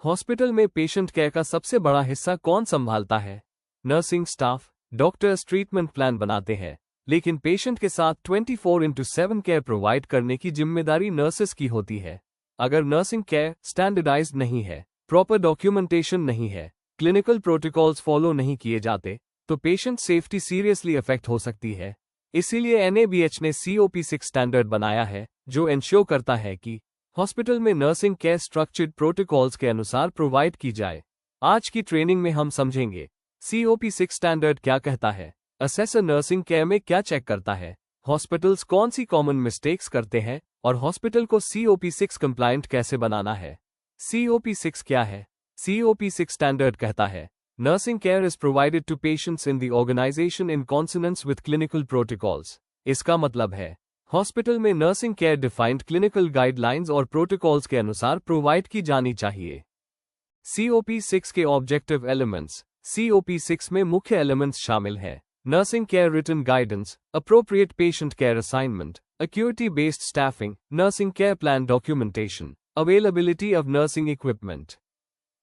Hospital में patient care का सबसे बड़ा हिस्सा कौन संभालता है? Nursing staff. Doctors treatment plan बनाते हैं, लेकिन पेशेंट के साथ 24/7 केयर प्रोवाइड करने की जिम्मेदारी नर्सेस की होती है। अगर नर्सिंग केयर स्टैंडर्डाइज्ड नहीं है, प्रॉपर डॉक्यूमेंटेशन नहीं है, क्लिनिकल प्रोटोकॉल्स फॉलो नहीं किए जाते, तो पेशेंट सेफ्टी सीरियसली अफेक्ट हो सकती है। इसीलिए NABH ने COP6 स्टैंडर्ड बनाया है, जो इंश्योर करता है कि हॉस्पिटल में नर्सिंग केयर स्ट्रक्चर्ड प्रोटोकॉल्स के अनुसार प्रोवाइड की जाए। आज की ट्रेनिंग में हम समझेंगे COP6 स्टैंडर्ड क्या कहता है, असेसर नर्सिंग केयर में क्या चेक करता है, हॉस्पिटल्स कौन सी कॉमन मिस्टेक्स करते हैं और हॉस्पिटल को COP6 कंप्लायंट कैसे बनाना है। COP6 क्या है? COP6 स्टैंडर्ड कहता है, Nursing care is provided to patients in the organization in consonance with clinical protocols. इसका मतलब है, हॉस्पिटल में nursing care defined clinical guidelines और प्रोटोकॉल्स के अनुसार प्रोवाइड की जानी चाहिए। COP6 के ऑब्जेक्टिव एलिमेंट्स। COP6 में मुख्य एलिमेंट्स शामिल हैं: nursing care written guidance, appropriate patient care assignment, acuity based staffing, nursing care plan documentation, availability of nursing equipment,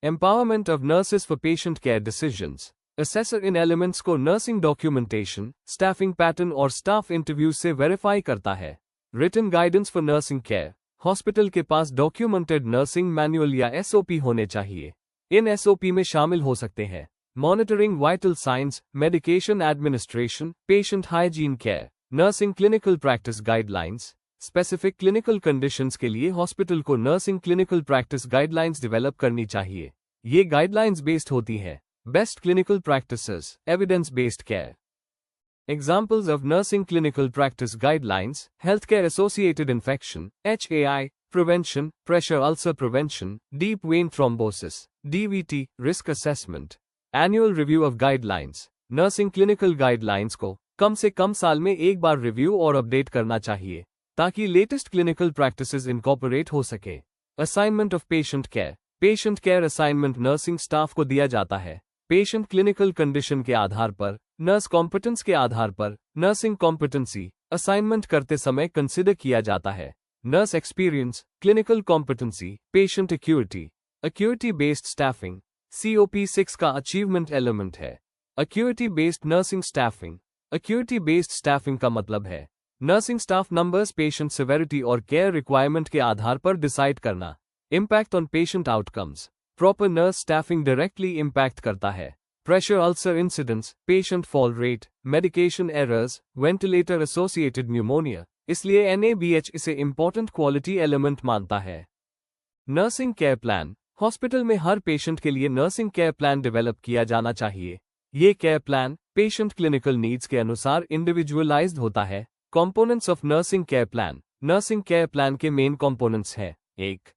empowerment of nurses for patient care decisions. Assessor in elements को nursing documentation, staffing pattern और staff interviews से verify करता है। Written guidance for nursing care. Hospital के पास documented nursing manual या SOP होने चाहिए। इन SOP में शामिल हो सकते हैं monitoring vital science, medication administration, patient hygiene care, nursing clinical practice guidelines. Specific clinical conditions के लिए हॉस्पिटल को nursing clinical practice guidelines develop करनी चाहिए। ये गाइडलाइंस बेस्ड होती हैं best clinical practices, evidence based care. Examples of nursing clinical practice guidelines: health care associated infection HAI prevention, pressure ulcer prevention, deep vein thrombosis DVT, risk assessment. Annual review of guidelines. Nursing clinical guidelines को कम से कम साल में एक बार review और update करना चाहिए, ताकि latest clinical practices incorporate हो सके। Assignment of patient care. Patient care assignment nursing staff को दिया जाता है। पेशेंट क्लिनिकल कंडीशन के आधार पर, नर्स कॉम्पिटेंस के आधार पर, नर्सिंग कॉम्पिटेंसी असाइनमेंट करते समय कंसिडर किया जाता है। Nurse experience, clinical competency, patient acuity, acuity based staffing. COP6 का अचीवमेंट एलिमेंट है acuity based nursing staffing. Acuity based staffing का मतलब है nursing staff numbers patient severity और केयर रिक्वायरमेंट के आधार पर डिसाइड करना। Impact on patient outcomes. Proper nurse staffing directly impact करता है pressure ulcer incidents, patient fall rate, medication errors, ventilator associated pneumonia. इसलिए NABH इसे इंपॉर्टेंट क्वालिटी एलिमेंट मानता है। Nursing care plan. हॉस्पिटल में हर पेशेंट के लिए नर्सिंग केयर प्लान डेवलप किया जाना चाहिए। ये care plan patient clinical needs के अनुसार इंडिविजुअलाइज्ड होता है। Components of nursing care plan. Nursing care plan के मेन कंपोनेंट्स हैं: 1.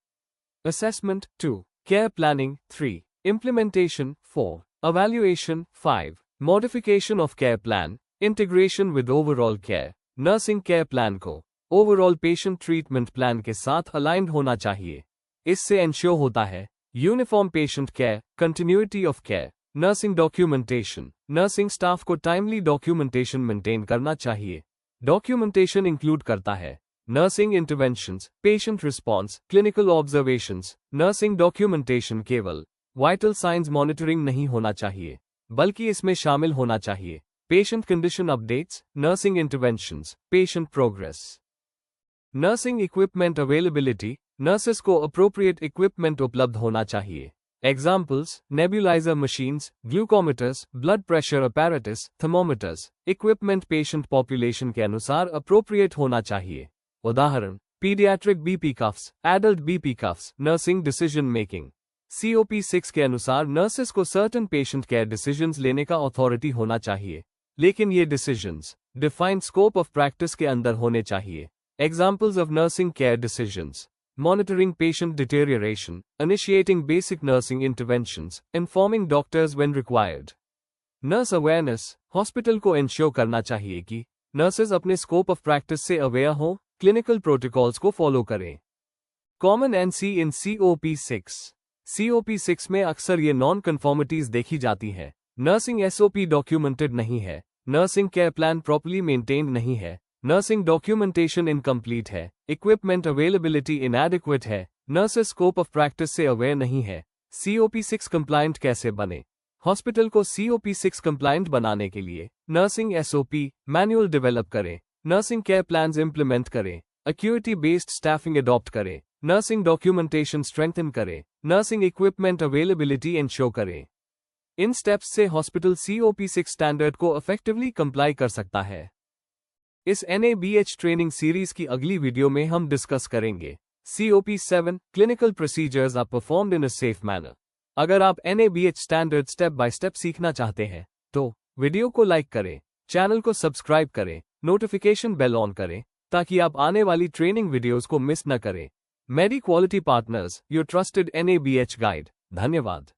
Assessment, 2. Care planning, 3. Implementation, 4. evaluation, 5. Modification of care plan, integration with overall care. Nursing care plan को overall patient treatment plan के साथ aligned होना चाहिए। इससे ensure होता है uniform patient care, continuity of care. Nursing documentation. Nursing staff को timely documentation maintain करना चाहिए। डॉक्यूमेंटेशन इंक्लूड करता है nursing interventions, patient response, clinical observations. Nursing documentation केवल वाइटल साइंस मॉनिटरिंग नहीं होना चाहिए, बल्कि इसमें शामिल होना चाहिए patient condition updates, nursing interventions, patient progress. Nursing equipment availability. Nurses को अप्रोप्रिएट इक्विपमेंट उपलब्ध होना चाहिए। Examples: nebulizer machines, glucometers, blood pressure apparatus, thermometers. Equipment patient population के अनुसार अप्रोप्रिएट होना चाहिए। उदाहरण: paediatric BP cuffs, adult BP coughs. Nursing decision making. COP6 के अनुसार नर्सेस को सर्टेन पेशेंट केयर डिसीजंस लेने का अथॉरिटी होना चाहिए, लेकिन ये decisions defined scope of practice के अंदर होने चाहिए। Examples of nursing care decisions: monitoring patient deterioration, initiating basic nursing interventions, informing doctors when required. Nurse awareness. Hospital को इंश्योर करना चाहिए कि नर्सेज अपने स्कोप ऑफ प्रैक्टिस से अवेयर हों, क्लिनिकल प्रोटोकॉल्स को फॉलो करें। कॉमन NC इन COP6। COP6 में अक्सर ये नॉन कन्फॉर्मिटीज देखी जाती हैं। नर्सिंग SOP डॉक्यूमेंटेड नहीं है, nursing care plan properly maintained नहीं है, नर्सिंग डॉक्यूमेंटेशन इनकम्प्लीट है, इक्विपमेंट अवेलेबिलिटी इनएडिक्वेट है, नर्सेस स्कोप ऑफ प्रैक्टिस से अवेयर नहीं है, COP6 कंप्लायंट कैसे बने? हॉस्पिटल को COP6 कंप्लायंट बनाने के लिए नर्सिंग SOP मैनुअल डेवलप करें, नर्सिंग केयर प्लान्स इंप्लीमेंट करें, अक्यूटी बेस्ड स्टाफिंग अडॉप्ट करें, नर्सिंग डॉक्यूमेंटेशन स्ट्रेंथन करें, नर्सिंग इक्विपमेंट अवेलेबिलिटी इंश्योर करें। इन स्टेप्स से हॉस्पिटल COP6 स्टैंडर्ड को इफेक्टिवली कंप्लाई कर सकता है। इस NABH ट्रेनिंग सीरीज की अगली वीडियो में हम डिस्कस करेंगे COP7 clinical procedures are performed in a safe manner. अगर आप NABH standard step by step सीखना चाहते हैं तो वीडियो को लाइक करें, चैनल को सब्सक्राइब करें, नोटिफिकेशन बेल ऑन करें ताकि आप आने वाली ट्रेनिंग वीडियोस को मिस न करें। Medi Quality Partners, your trusted NABH guide. धन्यवाद।